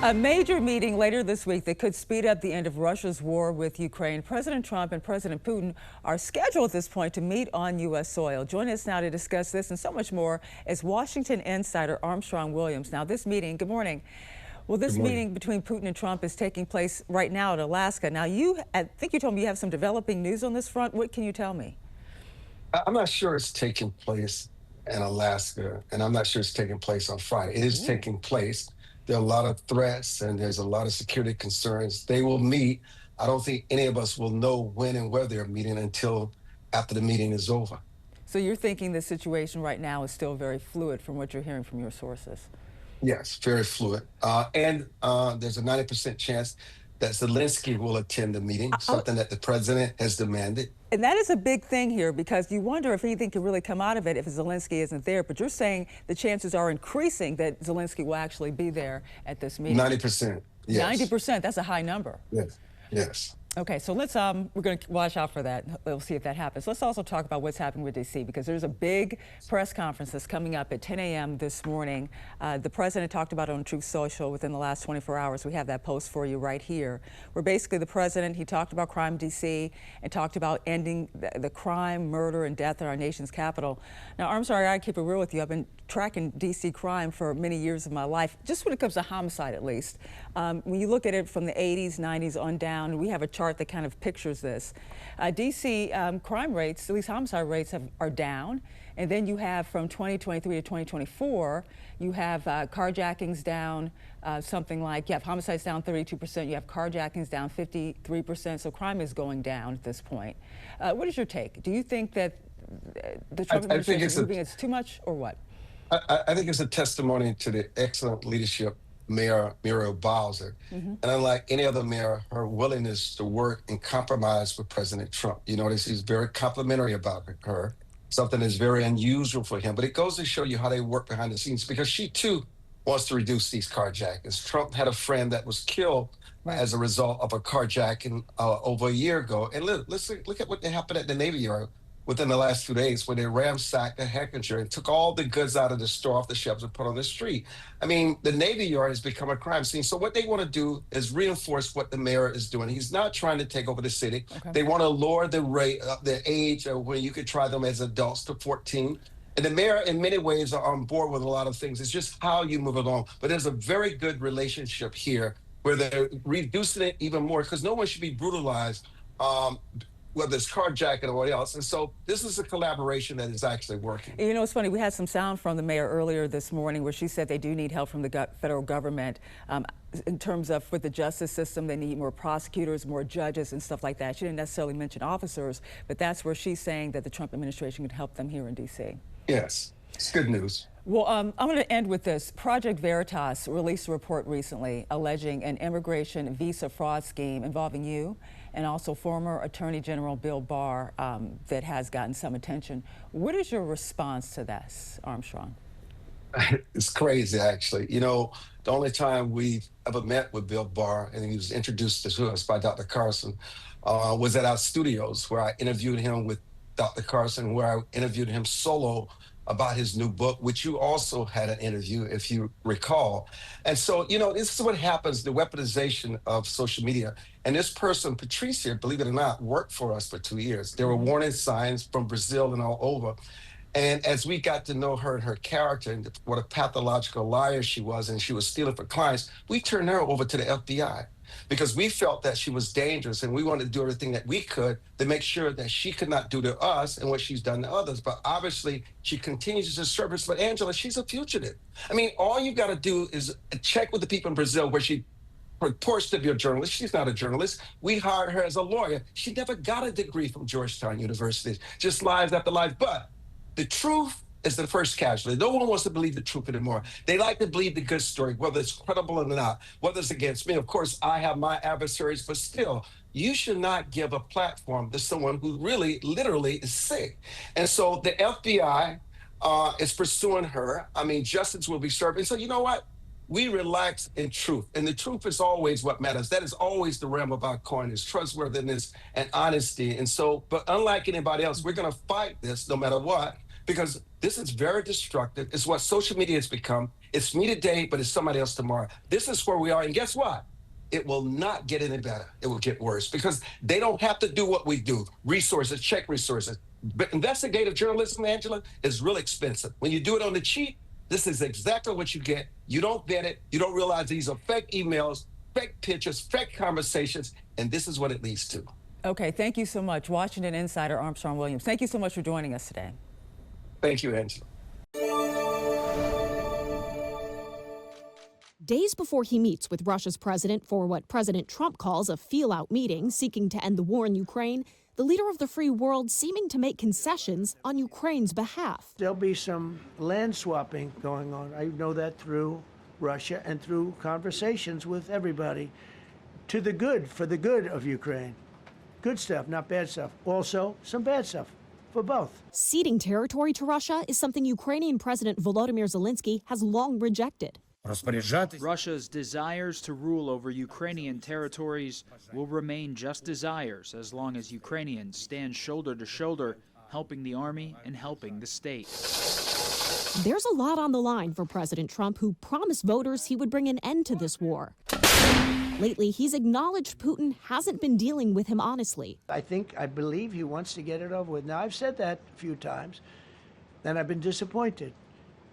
A major meeting later this week that could speed up the end of Russia's war with Ukraine. President Trump and President Putin are scheduled at this point to meet on U.S. soil. Join us now to discuss this and so much more is Washington insider Armstrong Williams. Now, this meeting, good morning. Well, this meeting between Putin and Trump is taking place right now in Alaska. Now, I think you told me you have some developing news on this front. What can you tell me? I'm not sure it's taking place in Alaska, and I'm not sure it's taking place on Friday. It is taking place. There are a lot of threats, and there's a lot of security concerns. They will meet. I don't think any of us will know when and where they're meeting until after the meeting is over. So you're thinking the situation right now is still very fluid from what you're hearing from your sources? Yes, very fluid. And there's a 90% chance that Zelenskyy will attend the meeting, something that the president has demanded. And that is a big thing here because you wonder if anything could really come out of it if Zelenskyy isn't there. But you're saying the chances are increasing that Zelenskyy will actually be there at this meeting. 90%. Yes. 90%. That's a high number. Yes. Yes. Okay, so we're going to watch out for that. We'll see if that happens. Let's also talk about what's happening with D.C. because there's a big press conference that's coming up at 10 a.m. this morning. The president talked about it on Truth Social within the last 24 hours. We have that post for you right here, where basically the president, he talked about crime in D.C. and talked about ending the crime, murder, and death in our nation's capital. Now, Armstrong, I gotta keep it real with you. I've been tracking D.C. crime for many years of my life, just when it comes to homicide at least. When you look at it from the 80s, 90s on down, we have a chart that kind of pictures this. D.C. crime rates, at least homicide rates, are down. And then you have from 2023 to 2024, you have carjackings down something like, you have homicides down 32%, you have carjackings down 53%, so crime is going down at this point. What is your take? Do you think that the Trump administration is moving it's too much or what? I think it's a testimony to the excellent leadership Mayor Muriel Bowser. And unlike any other mayor, her willingness to work and compromise with President Trump. You notice he's very complimentary about her, something that's very unusual for him. But it goes to show you how they work behind the scenes because she too wants to reduce these carjackings. Trump had a friend that was killed as a result of a carjacking over a year ago. And look at what happened at the Navy Yard within the last 2 days, where they ransacked a Heckinger and took all the goods out of the store off the shelves and put on the street. I mean, the Navy Yard has become a crime scene. So what they want to do is reinforce what the mayor is doing. He's not trying to take over the city. They want to lower the age of when you could try them as adults to 14. And the mayor, in many ways, are on board with a lot of things. It's just how you move along. But there's a very good relationship here where they're reducing it even more because no one should be brutalized, whether it's carjacking or what else. And so this is a collaboration that is actually working. You know, it's funny, we had some sound from the mayor earlier this morning where she said they do need help from the federal government in terms of with the justice system. They need more prosecutors, more judges and stuff like that. She didn't necessarily mention officers, but that's where she's saying that the Trump administration could help them here in D.C. Yes, it's good news. Well, I'm going to end with this. Project Veritas released a report recently alleging an immigration visa fraud scheme involving you and also former Attorney General Bill Barr that has gotten some attention. What is your response to this, Armstrong? It's crazy, actually. You know, the only time we've ever met with Bill Barr, and he was introduced to us by Dr. Carson, was at our studios where I interviewed him with Dr. Carson, where I interviewed him solo about his new book, which you also had an interview, if you recall. And so, you know, this is what happens, the weaponization of social media. And this person, Patricia, believe it or not, worked for us for 2 years. There were warning signs from Brazil and all over. And as we got to know her and her character and what a pathological liar she was, and she was stealing for clients, we turned her over to the FBI because we felt that she was dangerous and we wanted to do everything that we could to make sure that she could not do to us and what she's done to others. But obviously she continues to serve us. But Angela, she's a fugitive. I mean, all you got to do is check with the people in Brazil where she purports to be a journalist. She's not a journalist. We hired her as a lawyer. She never got a degree from Georgetown University, just lies after lies. But the truth is the first casualty. No one wants to believe the truth anymore. They like to believe the good story, whether it's credible or not, whether it's against me. Of course, I have my adversaries, but still, you should not give a platform to someone who really, literally is sick. And so the FBI is pursuing her. I mean, justice will be served. And so, you know what? We relax in truth. And the truth is always what matters. That is always the realm of our coin, is trustworthiness and honesty. And so, but unlike anybody else, we're going to fight this no matter what, because This is very destructive. It's what social media has become. It's me today, but it's somebody else tomorrow. This is where we are. And guess what? It will not get any better. It will get worse because they don't have to do what we do. Resources, check resources. But investigative journalism, Angela, is really expensive. When you do it on the cheap, this is exactly what you get. You don't vet it. You don't realize these are fake emails, fake pictures, fake conversations, and this is what it leads to. Okay, thank you so much. Washington insider Armstrong Williams. Thank you so much for joining us today. Thank you, Angela. Days before he meets with Russia's president for what President Trump calls a feel-out meeting seeking to end the war in Ukraine, the leader of the free world seeming to make concessions on Ukraine's behalf. There'll be some land swapping going on. I know that through Russia and through conversations with everybody. To the good, for the good of Ukraine. Good stuff, not bad stuff. Also, some bad stuff for both. Ceding territory to Russia is something Ukrainian President Volodymyr Zelenskyy has long rejected. Russia's desires to rule over Ukrainian territories will remain just desires as long as Ukrainians stand shoulder to shoulder, helping the army and helping the state. There's a lot on the line for President Trump, who promised voters he would bring an end to this war. Lately, he's acknowledged Putin hasn't been dealing with him honestly. I believe he wants to get it over with. Now, I've said that a few times, and I've been disappointed,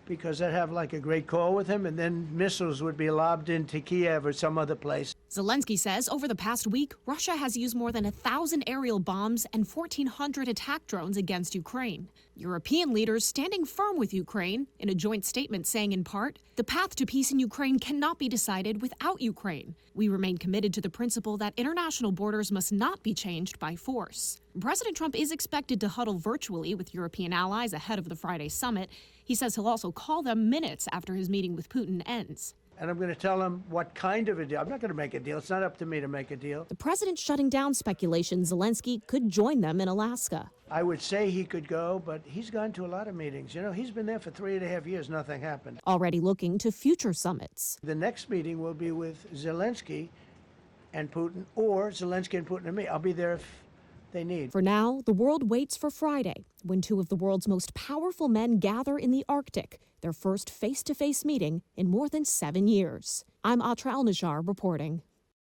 because I'd have like a great call with him, and then missiles would be lobbed into Kiev or some other place. Zelenskyy says over the past week, Russia has used more than 1,000 aerial bombs and 1,400 attack drones against Ukraine. European leaders standing firm with Ukraine in a joint statement saying in part, the path to peace in Ukraine cannot be decided without Ukraine. We remain committed to the principle that international borders must not be changed by force. President Trump is expected to huddle virtually with European allies ahead of the Friday summit. He says he'll also call them minutes after his meeting with Putin ends. And I'm going to tell him what kind of a deal. I'm not going to make a deal. It's not up to me to make a deal. The president shutting down speculation Zelenskyy could join them in Alaska. I would say he could go, but he's gone to a lot of meetings. You know, he's been there for 3.5 years. Nothing happened. Already looking to future summits. The next meeting will be with Zelenskyy and Putin, or Zelenskyy and Putin and me. I'll be there if they need. For now, the world waits for Friday, when two of the world's most powerful men gather in the Arctic, their first face-to-face meeting in more than 7 years. I'm Atra El-Najjar reporting.